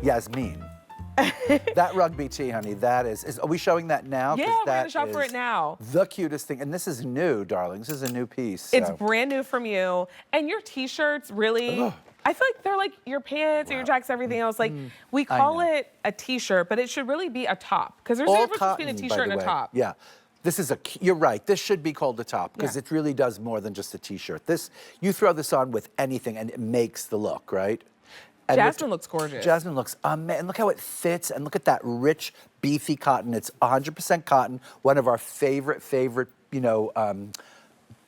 Yasmin. That rugby tee, honey, that is, are we showing that now? Yeah, we're gonna shop for it now. The cutest thing, and this is new, darling. This is a new piece. So. It's brand new from you. And your t-shirts really, Ugh. I feel like they're like your pants and your jackets, everything else. Like we call it a t-shirt, but it should really be a top. Because there's a difference between a t-shirt and a top. Yeah. This is you're right, this should be called a top because it really does more than just a t-shirt. You throw this on with anything and it makes the look, right? And Jasmine looks gorgeous. Jasmine looks amazing. And look how it fits. And look at that rich, beefy cotton. It's 100% cotton. One of our favorite,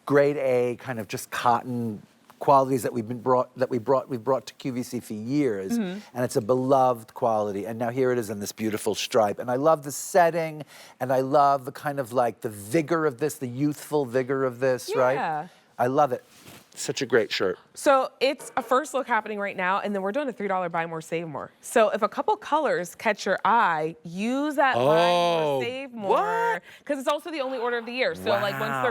grade A kind of just cotton qualities that we've brought to QVC for years. And it's a beloved quality. And now here it is in this beautiful stripe. And I love the setting. And I love the kind of like the vigor of this, the youthful vigor of this, right? I love it. Such a great shirt. So it's a first look happening right now, and then we're doing a $3 buy more, save more. So if a couple colors catch your eye, use that buy more, save more. Because it's also the only order of the year. So like once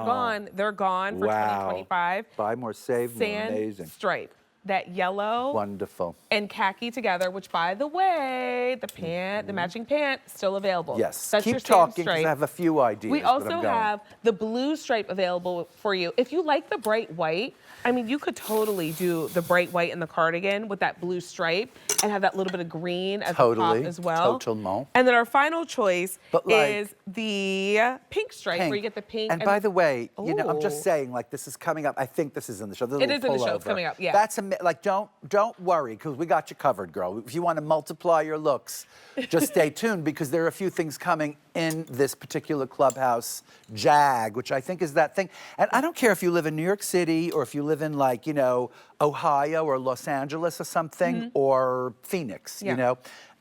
they're gone for 2025. Buy more, save more, amazing. Stripe. That yellow wonderful and khaki together, which by the way, the matching pant, still available. Yes, that's keep your talking because I have a few ideas. We also have the blue stripe available for you. If you like the bright white, I mean, you could totally do the bright white in the cardigan with that blue stripe and have that little bit of green at the top as well. Totalement. And then our final choice is the pink stripe where you get the pink. And by the way, you know, I'm just saying, like, this is coming up. I think this is in the show. It is in the show. It's coming up, yeah. That's like, don't worry, because we got you covered, girl. If you want to multiply your looks, just stay tuned, because there are a few things coming in this particular clubhouse jag, which I think is that thing. And I don't care if you live in New York City or if you live in, like, you know, Ohio or Los Angeles or something, or Phoenix, you know.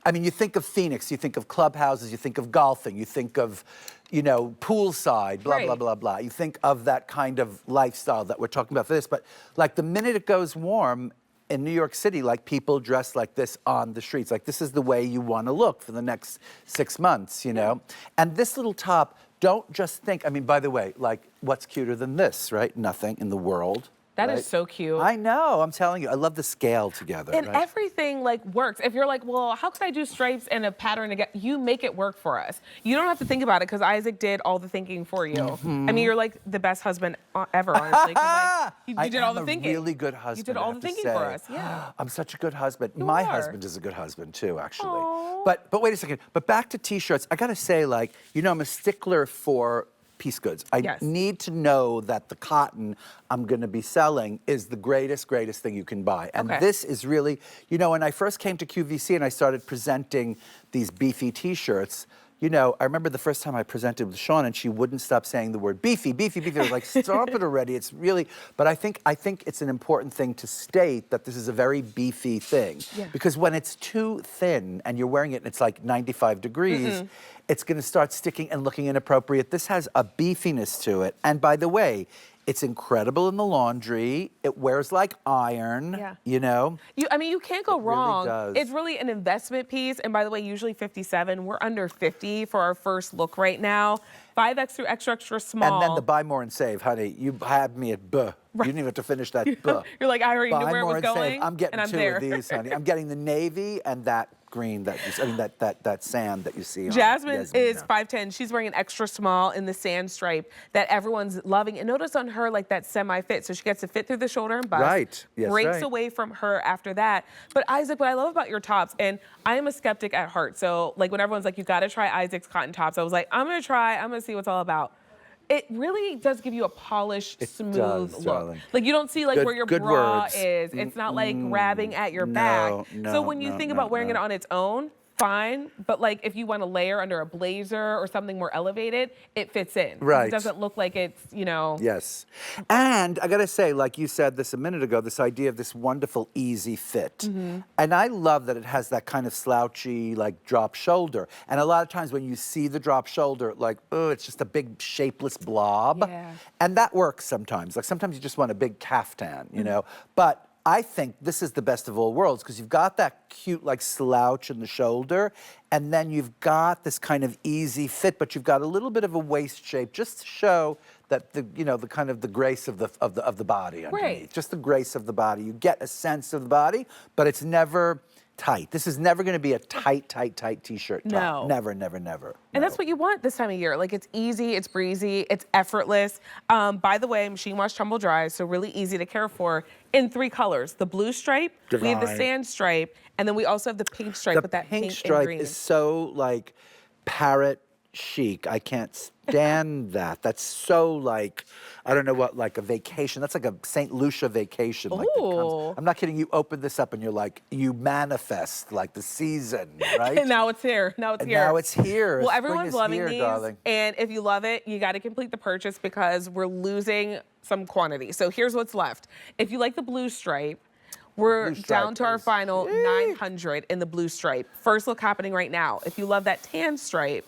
I mean, you think of Phoenix, you think of clubhouses, you think of golfing, you think of, you know, poolside, blah, blah, blah, blah. You think of that kind of lifestyle that we're talking about for this. But, like, the minute it goes warm in New York City, like, people dress like this on the streets. Like, this is the way you want to look for the next 6 months, you know? And this little top, don't just think, I mean, by the way, like, what's cuter than this, right? Nothing in the world. That is so cute. I know, I'm telling you, I love the scale together. And everything like works. If you're like, well, how could I do stripes and a pattern again? You make it work for us. You don't have to think about it because Isaac did all the thinking for you. I mean, you're like the best husband ever, honestly. Like, you did all the thinking. I'm a really good husband. You did all the thinking for us, yeah. I'm such a good husband. My husband is a good husband too, actually. But wait a second. But back to t-shirts, I gotta say, like, you know, I'm a stickler for piece goods. I need to know that the cotton I'm going to be selling is the greatest thing you can buy. And this is really, you know, when I first came to QVC and I started presenting these beefy t-shirts, you know, I remember the first time I presented with Sean and she wouldn't stop saying the word beefy, beefy, beefy. I was like, stop it already. It's really, but I think it's an important thing to state that this is a very beefy thing. Because when it's too thin and you're wearing it and it's like 95 degrees, it's going to start sticking and looking inappropriate. This has a beefiness to it. And by the way, it's incredible in the laundry. It wears like iron, you know? I mean, you can't go wrong. Really does. It's really an investment piece. And by the way, usually 57. We're under 50 for our first look right now. 5X through extra, extra small. And then the buy more and save, honey. You had me at buh. You didn't even have to finish that buh. You're like, I already knew where it was Save. going. I'm getting and two of these, honey. I'm getting the navy and that green that you see, I mean, that sand that you see. Jasmine is 5'10". She's wearing an extra small in the sand stripe that everyone's loving. And notice on her, like, that semi-fit. So she gets to fit through the shoulder and bust. Right. Yes, breaks away from her after that. But Isaac, what I love about your tops, and I am a skeptic at heart. So, like, when everyone's like, you got to try Isaac's cotton tops, I was like, I'm going to see what it's all about. It really does give you a polished, smooth look. Darling. Like, you don't see, like, where your bra words. is. It's not, like, grabbing at your back. So when you think about wearing it on its own, fine. But, like, if you want to layer under a blazer or something more elevated, it fits in. Right. It doesn't look like it's, you know. Yes. And I got to say, like you said this a minute ago, this idea of this wonderful, easy fit. And I love that it has that kind of slouchy, like, drop shoulder. And a lot of times when you see the drop shoulder, like, oh, it's just a big, shapeless blob. And that works sometimes. Like, sometimes you just want a big caftan, you know? But I think this is the best of all worlds because you've got that cute, like, slouch in the shoulder, and then you've got this kind of easy fit, but you've got a little bit of a waist shape just to show that the, you know, the kind of the grace of the body underneath. Just the grace of the body. You get a sense of the body, but it's never tight. This is never going to be a tight t-shirt top. No. Never, never, never. And no. that's what you want this time of year. Like, it's easy, it's breezy, it's effortless. By the way, machine wash, tumble dry, so really easy to care for in 3 colors. The blue stripe, we have the sand stripe, and then we also have the pink stripe with that pink stripe and green. is so like parrot chic. I can't stand that. That's so like, I don't know what, like a vacation. That's like a St. Lucia vacation. Like I'm not kidding. You open this up and you're like, you manifest like the season, right? And now it's here. Now it's here. Now it's here. Well, Spring everyone's is loving here, these. darling. And if you love it, you got to complete the purchase because we're losing some quantity. So here's what's left. If you like the blue stripe, we're down to our final 900 in the blue stripe. First look happening right now. If you love that tan stripe,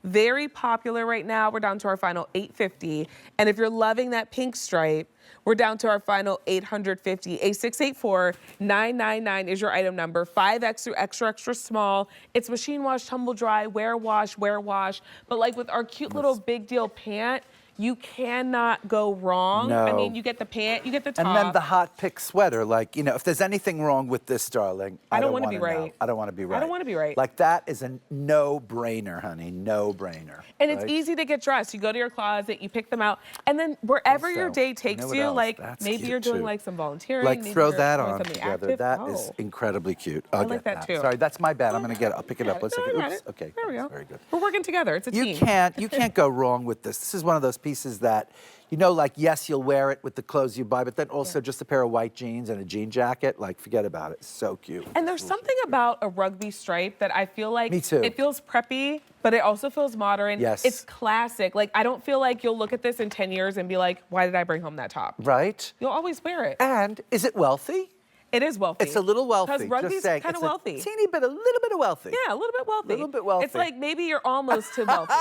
very popular right now. We're down to our final 850. And if you're loving that pink stripe, we're down to our final 850. A684-999 is your item number. 5X through extra small. It's machine wash, tumble dry, wear wash. But like with our cute little big deal pant, you cannot go wrong. No. I mean, you get the pant, you get the top. And then the hot pick sweater. Like, you know, if there's anything wrong with this, darling, I don't want to be right. I don't want to be right. I don't want to be right. Like, that is a no-brainer, honey. No-brainer. And it's easy to get dressed. You go to your closet, you pick them out, and then wherever your day takes you, like maybe you're doing like some volunteering. Like maybe throw you're that doing on something together. active. That is incredibly cute. I'll like get that too. Sorry, that's my bad. I'm gonna get it. I'll pick it up. Let's No, I got Oops. it. Okay. There we go. Very good. We're working together. It's a team. You can't go wrong with this. This is one of those pieces that, you know, like, yes, you'll wear it with the clothes you buy, but then also just a pair of white jeans and a jean jacket, like, forget about it. So cute. And there's something about a rugby stripe that I feel like Me too. It feels preppy, but it also feels modern. Yes. It's classic. Like, I don't feel like you'll look at this in 10 years and be like, why did I bring home that top? Right? You'll always wear it. And is it wealthy? It is wealthy. It's a little wealthy. Because rugby's kind of wealthy. A teeny bit, a little bit of wealthy. Yeah, a little bit wealthy. A little bit wealthy. It's like maybe you're almost too wealthy.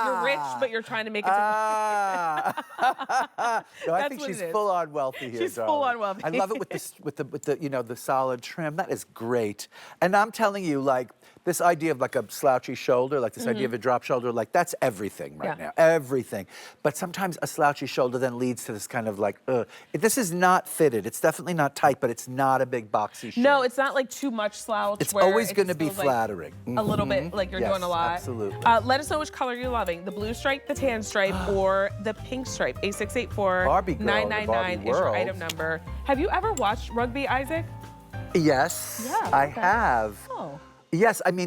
You're rich, but you're trying to make it to No, I think she's full on wealthy here, She's darling. full on wealthy. I love it with the you know, the solid trim. That is great. And I'm telling you, like, this idea of like a slouchy shoulder, like this idea of a drop shoulder, like that's everything right now. Everything. But sometimes a slouchy shoulder then leads to this kind of like, this is not fitted. It's definitely not tight, but it's not a big boxy shape. No, it's not like too much slouch. It's where always going to be feels like flattering. a little bit like you're doing a lot. Absolutely. Let us know which color you're loving. The blue stripe, the tan stripe, or the pink stripe. A684-999 is your item number. Have you ever watched Rugby, Isaac? Yes, Yeah, I have. Oh. Yes, I mean,